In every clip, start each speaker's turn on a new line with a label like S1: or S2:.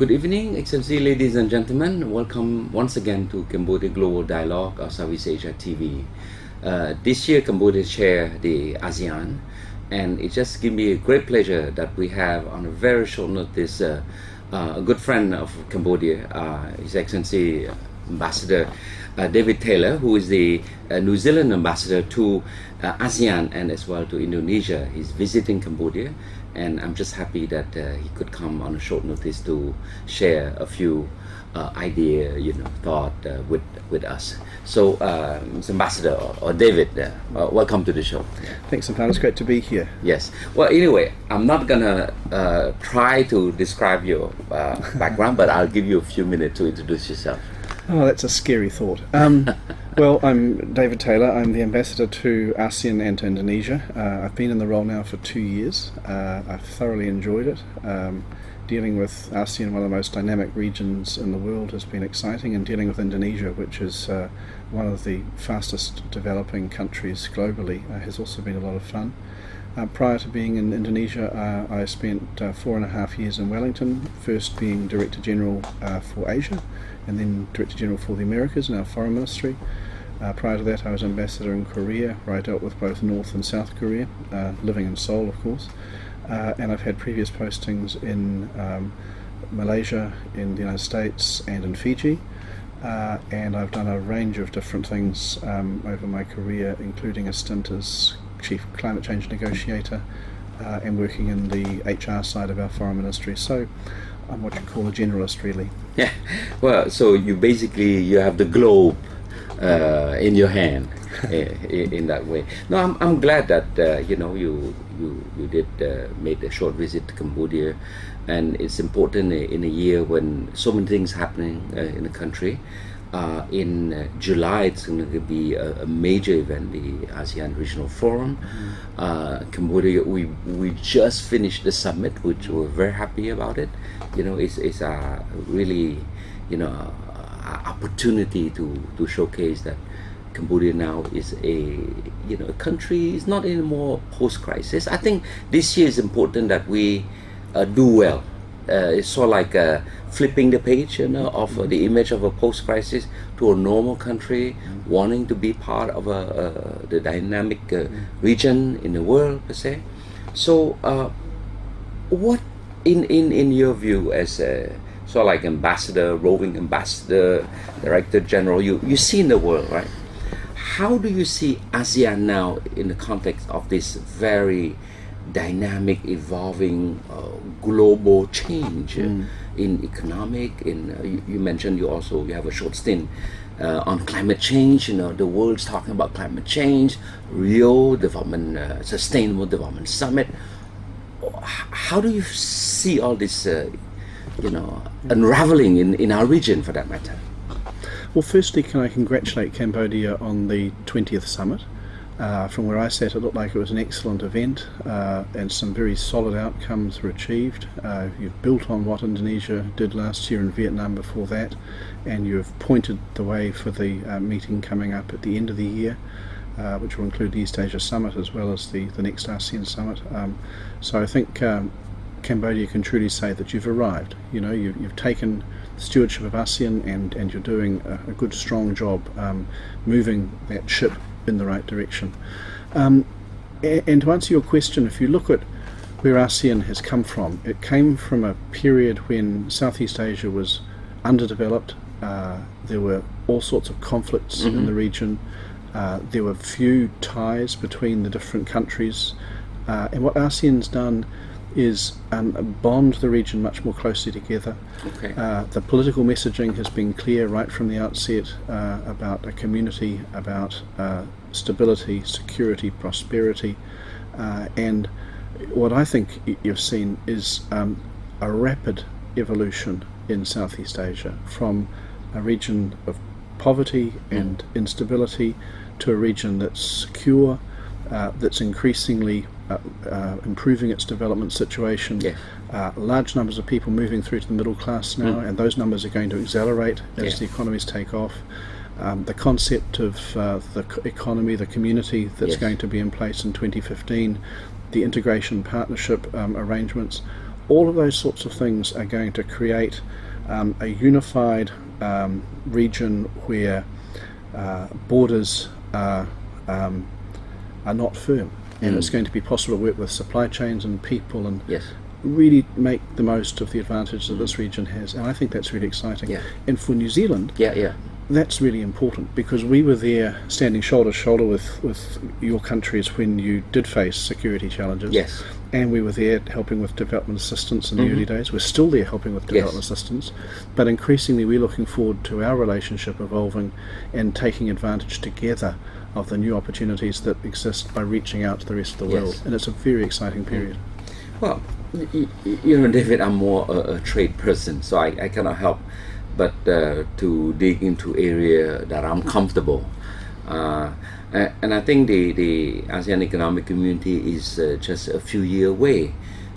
S1: Good evening, Excellency, ladies and gentlemen. Welcome once again to Cambodia Global Dialogue of Southeast Asia TV. This year, Cambodia chair the ASEAN, and it just gives me a great pleasure that we have on a very short notice a good friend of Cambodia, His Excellency Ambassador David Taylor, who is the New Zealand ambassador to ASEAN and as well to Indonesia. He's visiting Cambodia, and I'm just happy that he could come on a short notice to share a few idea, thought with us. So, Mr. Ambassador or David, welcome to the show.
S2: Thanks, Siphana. It's great to be here.
S1: Yes. Well, anyway, I'm not gonna try to describe your background, but I'll give you a few minutes to introduce yourself.
S2: Oh, that's a scary thought. Well, I'm David Taylor. I'm the ambassador to ASEAN and to Indonesia. I've been in the role now for 2 years. I've thoroughly enjoyed it. Dealing with ASEAN, one of the most dynamic regions in the world, has been exciting, and dealing with Indonesia, which is one of the fastest developing countries globally, has also been a lot of fun. Prior to being in Indonesia, I spent 4.5 years in Wellington, first being Director General for Asia, and then Director General for the Americas in our Foreign Ministry. Prior to that, I was Ambassador in Korea, where I dealt with both North and South Korea, living in Seoul, of course. And I've had previous postings in Malaysia, in the United States, and in Fiji. And I've done a range of different things over my career, including a stint as Chief Climate Change Negotiator and working in the HR side of our Foreign Ministry. So I'm what you call a generalist, really.
S1: Yeah. Well, so you have the globe in your hand in that way. No, I'm glad that you did make a short visit to Cambodia, and it's important in a year when so many things happening in the country. In July, it's going to be a major event, the ASEAN Regional Forum. Cambodia, we just finished the summit, which we're very happy about it. It's a really, opportunity to showcase that Cambodia now is a country is not anymore post-crisis. I think this year is important that we do well. It's sort of like flipping the page, of the image of a post-crisis to a normal country, wanting to be part of the dynamic region in the world per se. So, what in your view as a sort of like ambassador, roving ambassador, director general, you see in the world, right? How do you see ASEAN now in the context of this very dynamic, evolving global change in economic? You mentioned you have a short stint on climate change. The world's talking about climate change. Rio Sustainable Development Summit. How do you see all this, unraveling in our region, for that matter?
S2: Well, firstly, can I congratulate Cambodia on the 20th summit. From where I sat, it looked like it was an excellent event, and some very solid outcomes were achieved. You've built on what Indonesia did last year and Vietnam before that, and you've pointed the way for the meeting coming up at the end of the year, which will include the East Asia Summit as well as the next ASEAN Summit. So I think Cambodia can truly say that you've arrived. You've taken stewardship of ASEAN, and you're doing a good, strong job moving that ship in the right direction. And to answer your question, if you look at where ASEAN has come from, it came from a period when Southeast Asia was underdeveloped. There were all sorts of conflicts in the region. There were few ties between the different countries. And what ASEAN's done is bond the region much more closely together.
S1: Okay.
S2: The political messaging has been clear right from the outset about a community, about stability, security, prosperity, and what I think you've seen is a rapid evolution in Southeast Asia from a region of poverty and instability to a region that's secure, that's increasingly improving its development situation.
S1: Yeah.
S2: Large numbers of people moving through to the middle class now, and those numbers are going to accelerate as the economies take off. The concept of the economy, the community that's going to be in place in 2015, the integration partnership arrangements, all of those sorts of things are going to create a unified region where borders are not firm, and it's going to be possible to work with supply chains and people and really make the most of the advantage that this region has, and I think that's really exciting. And for New Zealand, that's really important, because we were there standing shoulder to shoulder with your countries when you did face security challenges. And we were there helping with development assistance in the early days. We're still there helping with development assistance, but increasingly we're looking forward to our relationship evolving and taking advantage together of the new opportunities that exist by reaching out to the rest of the world. And it's a very exciting period.
S1: Well, you know, David, I'm more a trade person, so I cannot help but to dig into area that I'm comfortable. And I think the ASEAN Economic Community is just a few years away,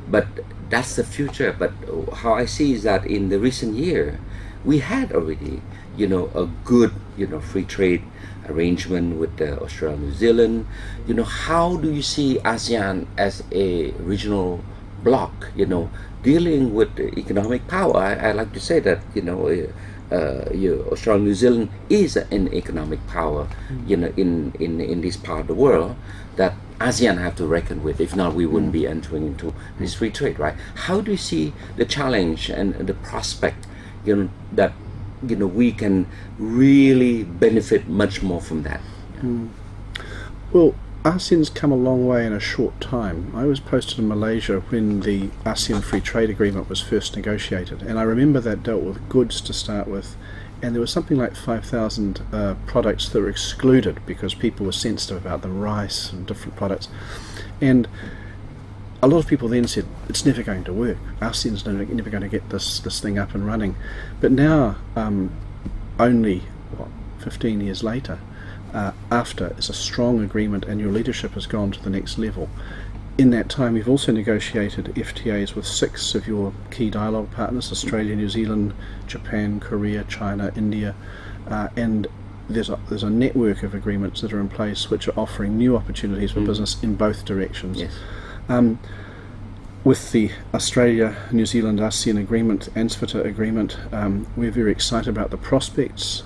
S1: but that's the future. But how I see is that in the recent year, we had already, you know, a good, you know, free trade arrangement with Australia, New Zealand. You know, how do you see ASEAN as a regional bloc, you know, dealing with economic power? I like to say that, you know, Australia, New Zealand is an economic power, you know, in this part of the world that ASEAN have to reckon with. If not, we wouldn't be entering into this free trade, right? How do you see the challenge and the prospect, you know, that, you know, we can really benefit much more from that?
S2: Well, ASEAN's come a long way in a short time. I was posted in Malaysia when the ASEAN Free Trade Agreement was first negotiated, and I remember that dealt with goods to start with, and there was something like 5,000 products that were excluded because people were sensitive about the rice and different products. And a lot of people then said, it's never going to work. ASEAN's never going to get this thing up and running. But now, only 15 years later, after it's a strong agreement and your leadership has gone to the next level. In that time, you've also negotiated FTAs with 6 of your key dialogue partners: Australia, New Zealand, Japan, Korea, China, India, and there's a network of agreements that are in place which are offering new opportunities for business in both directions. With the Australia, New Zealand, ASEAN agreement and Siphana agreement, we're very excited about the prospects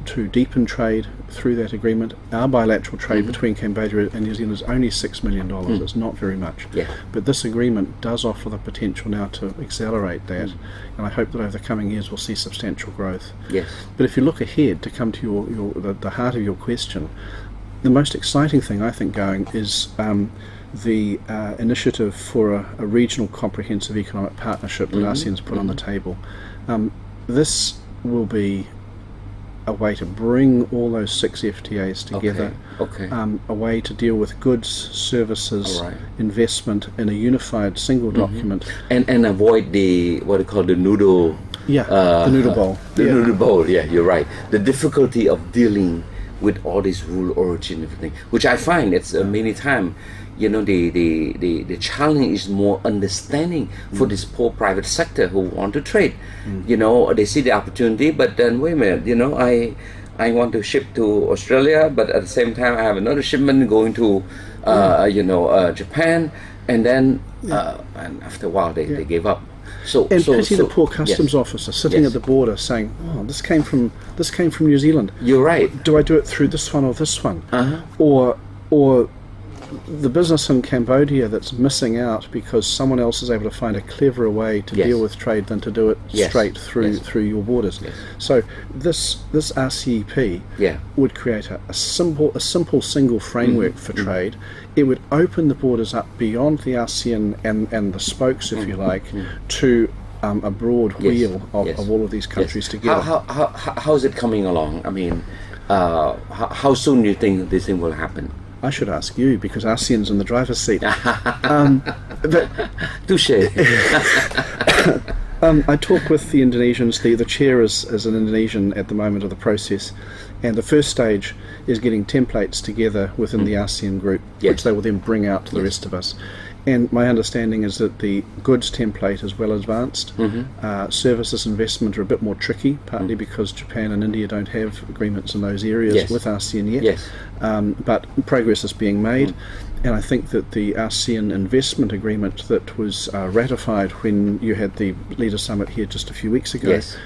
S2: to deepen trade through that agreement. Our bilateral trade between Cambodia and New Zealand is only $6 million. It's not very much. But this agreement does offer the potential now to accelerate that, and I hope that over the coming years we'll see substantial growth. But if you look ahead, to come to the heart of your question, the most exciting thing I think going is the initiative for a regional comprehensive economic partnership that ASEAN's put on the table. This will be a way to bring all those 6 FTAs together, a way to deal with goods, services, investment in a unified single document,
S1: and avoid the what they call the noodle.
S2: The noodle bowl.
S1: The noodle bowl. Yeah, you're right. The difficulty of dealing with all this rule origin and everything, which I find it's many times, you know, the challenge is more understanding for this poor private sector who want to trade. You know, they see the opportunity, but then wait a minute, you know, I want to ship to Australia, but at the same time I have another shipment going to you know, Japan, and then and after a while they gave up.
S2: Pity the poor customs officer sitting at the border saying, "Oh, this came from New Zealand.
S1: You're right.
S2: Do I do it through this one or this one?" Or the business in Cambodia that's missing out because someone else is able to find a cleverer way to deal with trade than to do it straight through your borders. So this RCEP would create a simple single framework for trade. It would open the borders up beyond the ASEAN and the spokes, if you like, to a broad wheel of all of these countries together.
S1: How is it coming along? I mean, how soon do you think this thing will happen?
S2: I should ask you, because ASEAN's in the driver's seat.
S1: Touché.
S2: I talk with the Indonesians. The chair is an Indonesian at the moment of the process, and the first stage is getting templates together within the ASEAN group, which they will then bring out to the rest of us. And my understanding is that the goods template is well advanced. Services investment are a bit more tricky, partly because Japan and India don't have agreements in those areas with ASEAN yet. But progress is being made. And I think that the ASEAN investment agreement that was ratified when you had the Leader Summit here just a few weeks ago
S1: Yes.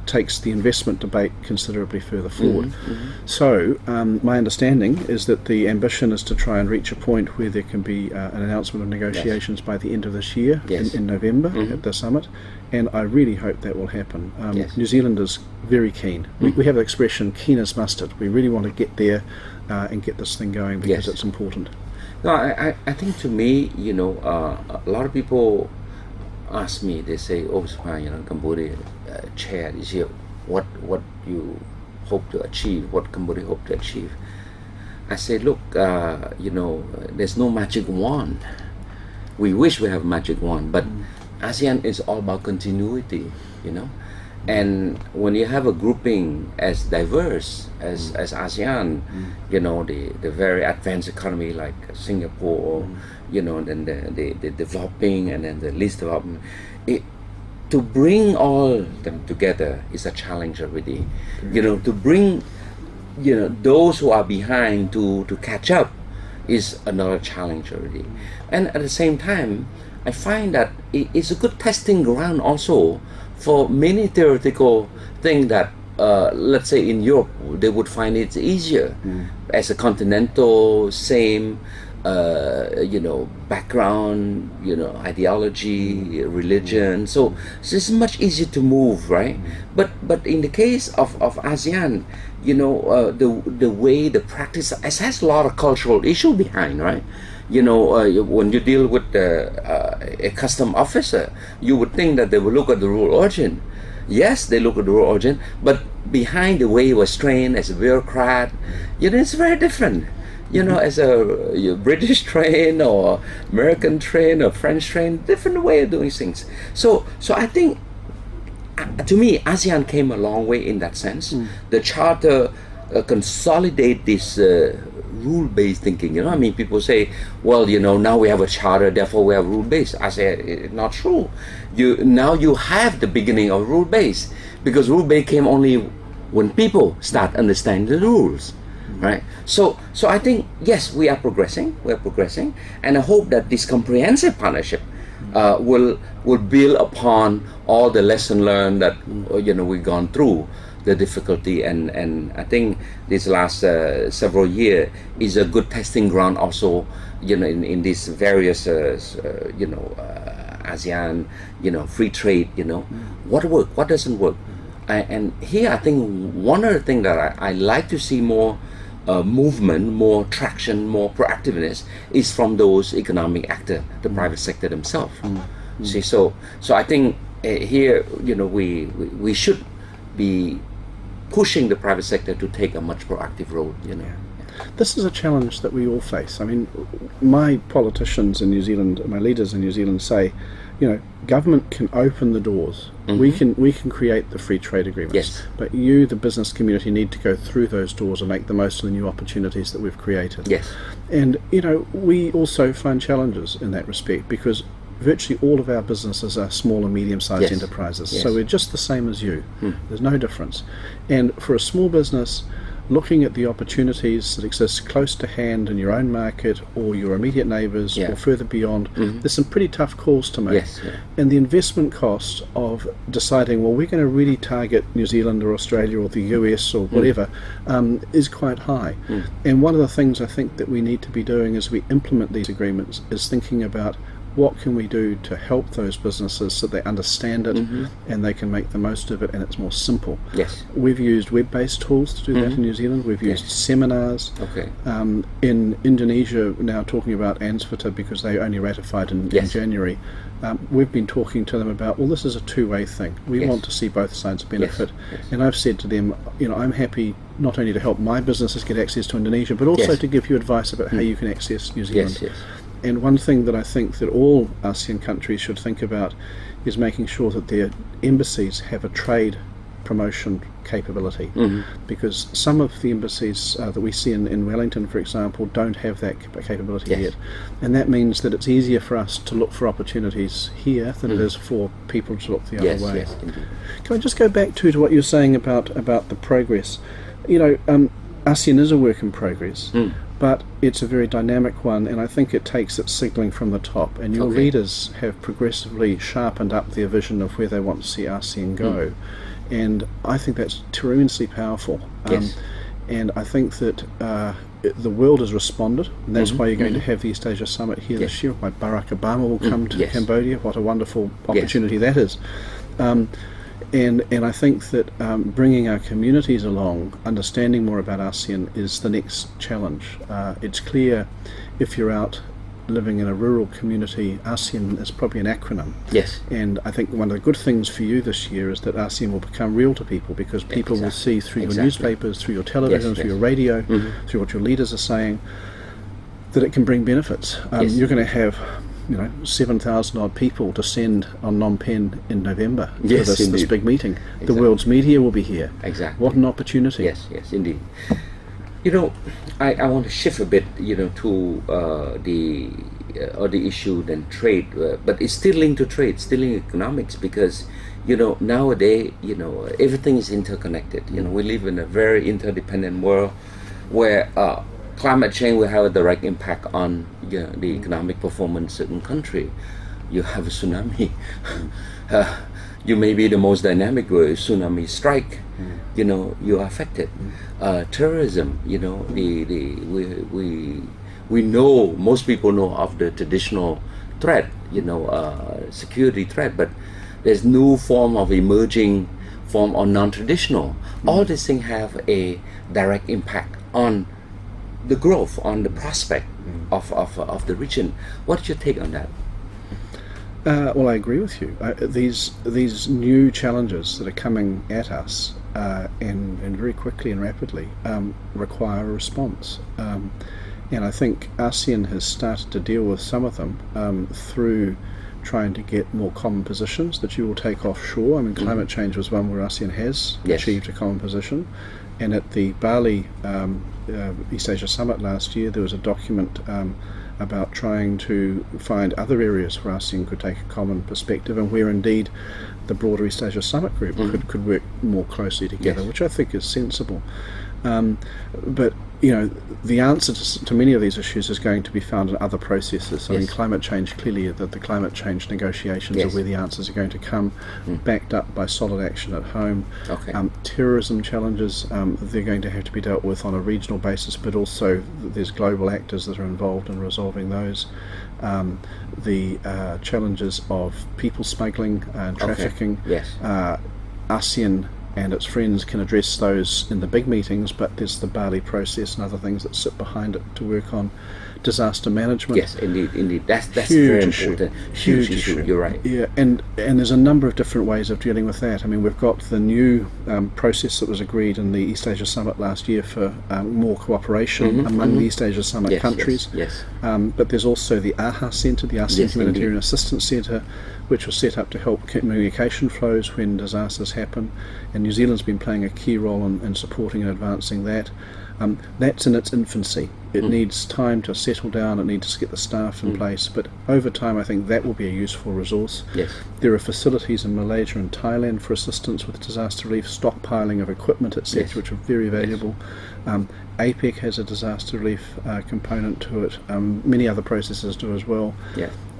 S2: Takes the investment debate considerably further forward. So my understanding is that the ambition is to try and reach a point where there can be an announcement of negotiations by the end of this year,
S1: Yes.
S2: in November at the summit, and I really hope that will happen.
S1: Yes.
S2: New Zealand is very keen. We have the expression keen as mustard. We really want to get there and get this thing going because
S1: Yes.
S2: it's important.
S1: No, I think to me, a lot of people ask me, they say, oh, Siphana, Cambodia chair this year, what you hope to achieve, what Cambodia hope to achieve. I say, look, there's no magic wand. We wish we have a magic wand, but ASEAN is all about continuity, And when you have a grouping as diverse as ASEAN, the very advanced economy like Singapore, and then the developing and then the least development, to bring all them together is a challenge already. To bring those who are behind to catch up is another challenge already. And at the same time, I find that it's a good testing ground also for many theoretical things that, let's say in Europe, they would find it easier as a continental, same, background, ideology, religion. So it's much easier to move, right? But in the case of ASEAN, the way the practice has a lot of cultural issue behind, right? When you deal with a custom officer, you would think that they will look at the rural origin. Yes, they look at the rural origin, but behind the way he was trained as a bureaucrat, it's very different. As a British trained or American trained or French trained, different way of doing things. So I think, to me, ASEAN came a long way in that sense. The charter consolidate this rule-based thinking. People say, well, now we have a charter, therefore we have rule-based. I say, not true. Now you have the beginning of rule-based, because rule-based came only when people start understanding the rules. Right. So I think, yes, we are progressing, and I hope that this comprehensive partnership will build upon all the lesson learned that we've gone through, the difficulty, and I think this last several years is a good testing ground also, in these various ASEAN, free trade, what works, what doesn't work. And here I think one of the things that I like to see more movement, more traction, more proactiveness is from those economic actors, the private sector themselves. See, so I think here, we should be pushing the private sector to take a much proactive role.
S2: This is a challenge that we all face. I mean, my politicians in New Zealand, my leaders in New Zealand say, government can open the doors. We can create the free trade agreements.
S1: Yes.
S2: But you, the business community, need to go through those doors and make the most of the new opportunities that we've created.
S1: Yes.
S2: And we also find challenges in that respect, because virtually all of our businesses are small and medium-sized enterprises.
S1: Yes.
S2: So we're just the same as you. There's no difference. And for a small business, looking at the opportunities that exist close to hand in your own market or your immediate neighbours or further beyond, there's some pretty tough calls to make.
S1: Yes,
S2: And the investment cost of deciding, well, we're going to really target New Zealand or Australia or the US or whatever, is quite high. And one of the things I think that we need to be doing as we implement these agreements is thinking about what can we do to help those businesses so they understand it and they can make the most of it, and it's more simple.
S1: Yes.
S2: We've used web-based tools to do that in New Zealand. We've used seminars.
S1: Okay.
S2: In Indonesia, now talking about ANSFTA because they only ratified in January, we've been talking to them about, well, this is a two-way thing. We want to see both sides benefit. And I've said to them, I'm happy not only to help my businesses get access to Indonesia, but also to give you advice about how you can access New Zealand. And one thing that I think that all ASEAN countries should think about is making sure that their embassies have a trade promotion capability, because some of the embassies that we see in Wellington, for example, don't have that capability yet, and that means that it's easier for us to look for opportunities here than it is for people to look the other way. Can I just go back to what you're saying about the progress? ASEAN is a work in progress, but it's a very dynamic one, and I think it takes its signalling from the top. And your leaders have progressively sharpened up their vision of where they want to see ASEAN go, and I think that's tremendously powerful.
S1: Yes.
S2: And I think that the world has responded, and that's why you're going to have the East Asia Summit here this year. Why Barack Obama will come to Cambodia. What a wonderful opportunity that is. And I think that bringing our communities along, understanding more about ASEAN is the next challenge. It's clear if you're out living in a rural community, ASEAN is probably an acronym.
S1: Yes.
S2: And I think one of the good things for you this year is that ASEAN will become real to people, because people will see through your newspapers, through your television, through your radio, through what your leaders are saying, that it can bring benefits. You're going to have 7,000 odd people to send on Phnom Penh in November for this big meeting. Exactly. The world's media will be here.
S1: Exactly.
S2: What an opportunity.
S1: Yes, indeed. I want to shift a bit, to the issue than trade, but it's still linked to trade, still linked to economics, because nowadays, everything is interconnected. We live in a very interdependent world where climate change will have a direct impact on the economic performance of certain country. You have a tsunami. You may be the most dynamic where tsunami strike. You are affected. Terrorism. We know, most people know of the traditional threat. Security threat, but there's new form of emerging form or non-traditional. All these things have a direct impact on the growth, on the prospect of the region. What's your take on that?
S2: Well, I agree with you. These new challenges that are coming at us, and very quickly and rapidly, require a response. And I think ASEAN has started to deal with some of them through trying to get more common positions that you will take offshore. I mean, climate change was one where ASEAN has achieved a common position. And at the Bali East Asia Summit last year, there was a document about trying to find other areas where ASEAN could take a common perspective, and where indeed the broader East Asia Summit group could work more closely together, which I think is sensible. But the answer to many of these issues is going to be found in other processes. I mean, climate change, clearly the climate change negotiations are where the answers are going to come, backed up by solid action at home. Terrorism challenges, they're going to have to be dealt with on a regional basis, but also there's global actors that are involved in resolving those. The challenges of people smuggling and trafficking. ASEAN and its friends can address those in the big meetings, but there's the Bali process and other things that sit behind it to work on disaster management.
S1: Yes, indeed. That's very important. Huge issue. You're right.
S2: Yeah, and there's a number of different ways of dealing with that. I mean, we've got the new process that was agreed in the East Asia Summit last year for more cooperation among the East Asia Summit countries. But there's also the AHA Centre, the ASEAN Humanitarian Assistance Centre, which was set up to help communication flows when disasters happen, and New Zealand's been playing a key role in supporting and advancing that. That's in its infancy. It needs time to settle down, it needs to get the staff in place, but over time I think that will be a useful resource. There are facilities in Malaysia and Thailand for assistance with disaster relief, stockpiling of equipment, etc., which are very valuable. APEC has a disaster relief component to it. Many other processes do as well.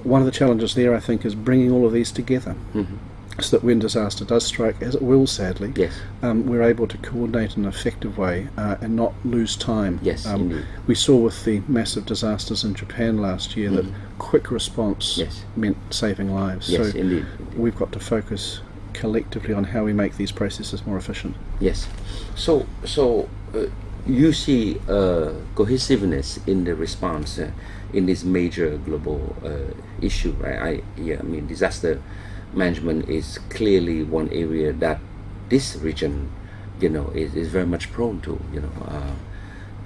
S2: One of the challenges there, I think, is bringing all of these together, so that when disaster does strike, as it will sadly, we're able to coordinate in an effective way and not lose time. We saw with the massive disasters in Japan last year that quick response meant saving lives. So we've got to focus collectively on how we make these processes more efficient.
S1: So you see cohesiveness in the response in this major global issue, right? I mean, disaster management is clearly one area that this region, is very much prone to.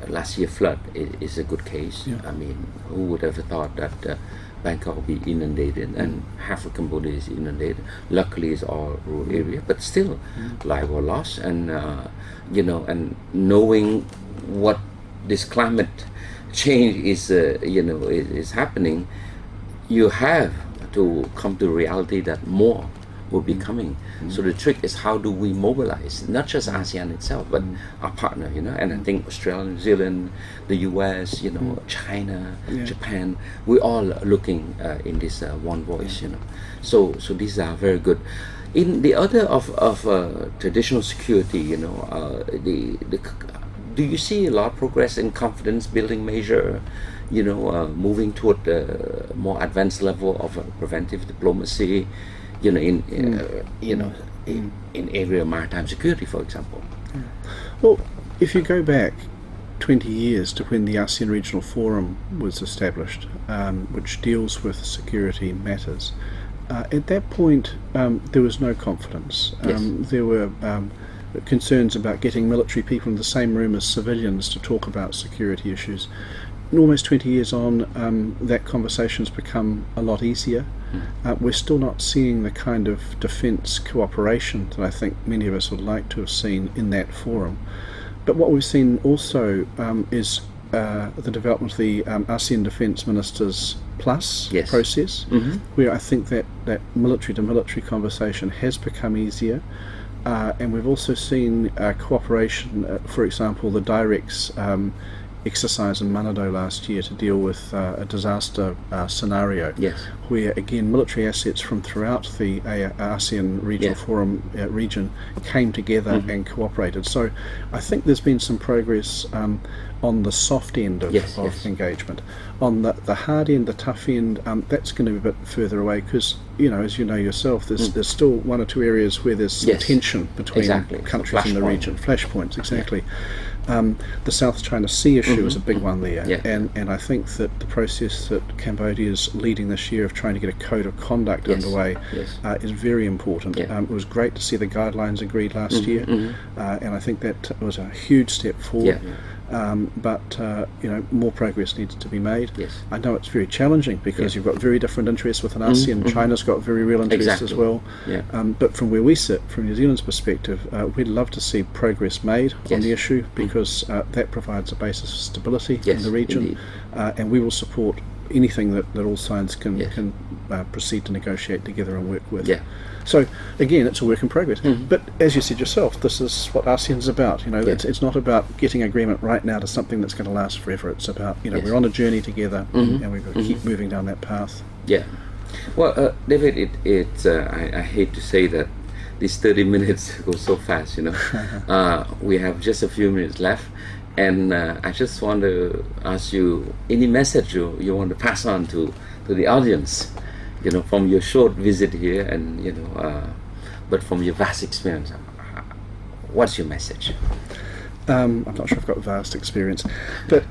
S1: Last year flood is a good case. I mean, who would have thought that Bangkok will be inundated and half of Cambodia is inundated? Luckily, it's all rural area, but still, lives were lost, and and knowing what this climate change is, is happening, you have to come to reality that more will be coming. So the trick is how do we mobilize not just ASEAN itself, but our partner, you know. And I think Australia, New Zealand, the US, you know, China, Japan, we all looking in this one voice, you know. So these are very good. In the other of traditional security, you know, do you see a lot of progress in confidence building measure, you know, moving toward a more advanced level of preventive diplomacy, you know, in area of maritime security, for example?
S2: Well, if you go back 20 years to when the ASEAN Regional Forum was established, which deals with security matters, at that point there was no confidence. There were concerns about getting military people in the same room as civilians to talk about security issues. And almost 20 years on, that conversation's become a lot easier. We're still not seeing the kind of defence cooperation that I think many of us would like to have seen in that forum. But what we've seen also is the development of the ASEAN Defence Ministers Plus process, where I think that military-to-military conversation has become easier. And we've also seen cooperation, for example, the Directs exercise in Manado last year to deal with a disaster scenario, where again military assets from throughout the ASEAN Regional Forum region came together and cooperated. So I think there's been some progress on the soft end of engagement. On the hard end, the tough end, that's going to be a bit further away because, you know, as you know yourself, there's still one or two areas where there's some tension between countries in the region. Flashpoints, exactly. The South China Sea issue is a big one there, and I think that the process that Cambodia is leading this year of trying to get a code of conduct underway is very important. It was great to see the guidelines agreed last year, and I think that was a huge step forward. But you know, more progress needs to be made. I know it's very challenging because you've got very different interests within ASEAN. China's got very real interests as well. But from where we sit, from New Zealand's perspective, we'd love to see progress made on the issue because that provides a basis for stability in the region, and we will support anything that all sides can proceed to negotiate together and work with. So again, it's a work in progress. But as you said yourself, this is what ASEAN's about. You know, it's not about getting agreement right now to something that's going to last forever. It's about, you know, we're on a journey together, and we've got to keep moving down that path.
S1: Well, David, I hate to say that these 30 minutes go so fast. You know, we have just a few minutes left. And I just want to ask you any message you want to pass on to the audience, you know, from your short visit here, and you know, but from your vast experience, what's your message?
S2: I'm not sure I've got vast experience, but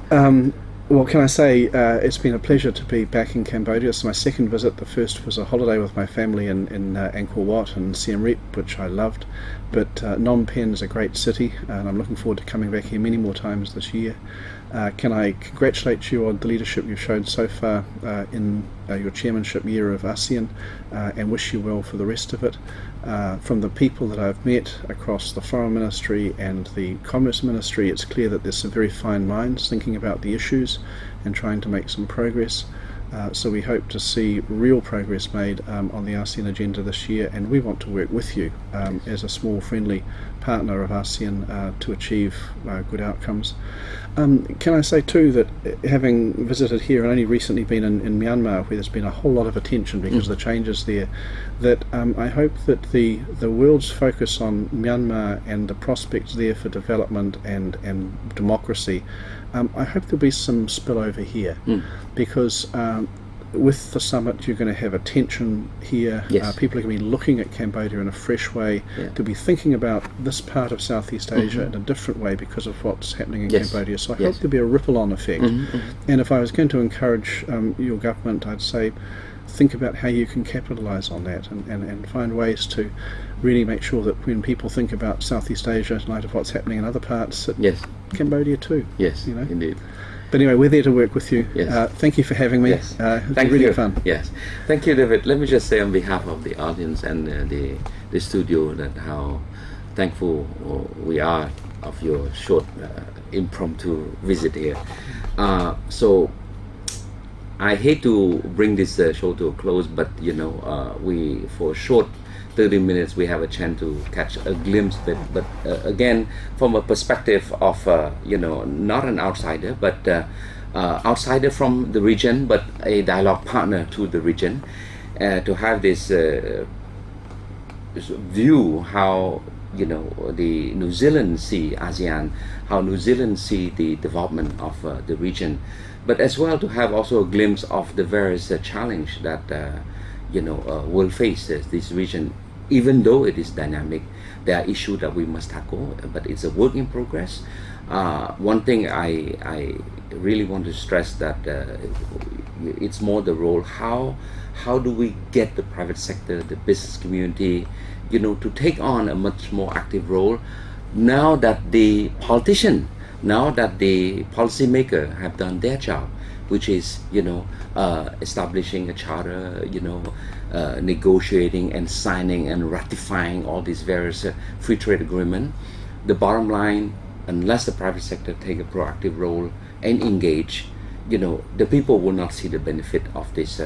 S2: what can I say? It's been a pleasure to be back in Cambodia. It's my second visit. The first was a holiday with my family in Angkor Wat and Siem Reap, which I loved. But Phnom Penh is a great city, and I'm looking forward to coming back here many more times this year. Can I congratulate you on the leadership you've shown so far in your chairmanship year of ASEAN, and wish you well for the rest of it. From the people that I've met across the Foreign Ministry and the Commerce Ministry, it's clear that there's some very fine minds thinking about the issues and trying to make some progress. So we hope to see real progress made on the ASEAN agenda this year, and we want to work with you as a small friendly partner of ASEAN to achieve good outcomes. Can I say too that having visited here and only recently been in Myanmar, where there's been a whole lot of attention because of the changes there, that I hope that the world's focus on Myanmar and the prospects there for development and democracy, I hope there'll be some spillover here, because with the summit you're going to have attention here. People are going to be looking at Cambodia in a fresh way. They'll be thinking about this part of Southeast Asia in a different way because of what's happening in Cambodia. So I hope there'll be a ripple-on effect. And if I was going to encourage your government, I'd say think about how you can capitalise on that and find ways to really make sure that when people think about Southeast Asia in light of what's happening in other parts, that Cambodia too. You know?
S1: Indeed.
S2: But anyway, we're there to work with you. Thank you for having me. It's been really fun.
S1: Thank you, David. Let me just say on behalf of the audience and the studio that how thankful we are of your short impromptu visit here. So I hate to bring this show to a close, but we for a short 30 minutes we have a chance to catch a glimpse of it. But again, from a perspective of not an outsider, but outsider from the region, but a dialogue partner to the region, to have this view how the New Zealand see ASEAN, how New Zealand see the development of the region, but as well to have also a glimpse of the various challenge that will face this region. Even though it is dynamic, there are issues that we must tackle, but it's a work in progress. One thing I really want to stress that it's more the role, how do we get the private sector, the business community, to take on a much more active role now that the politician, now that the policymaker have done their job, which is establishing a charter, negotiating and signing and ratifying all these various free trade agreement. The bottom line, unless the private sector take a proactive role and engage, the people will not see the benefit of this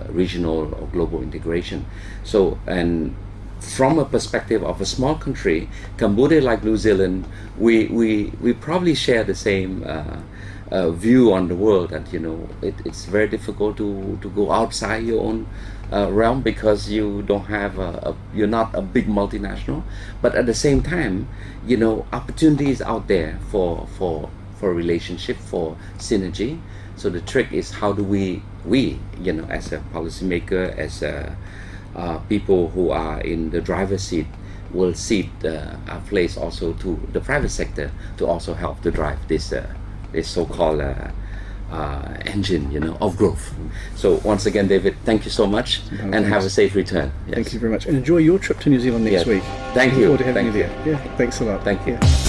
S1: regional or global integration. So, and from a perspective of a small country, Cambodia, like New Zealand, we probably share the same view on the world, that it's very difficult to go outside your own realm, because you don't have you're not a big multinational, but at the same time opportunities out there for relationship, for synergy. So the trick is, how do we as a policymaker, as people who are in the driver's seat, will cede our place also to the private sector to also help to drive this so-called engine of growth. So once again, David, thank you so much, and have a safe return. Yes.
S2: Thank you very much, and enjoy your trip to New Zealand next week.
S1: Thank you.
S2: Looking forward to having you there. Yeah, thanks a lot.
S1: Thank you.
S2: Yeah.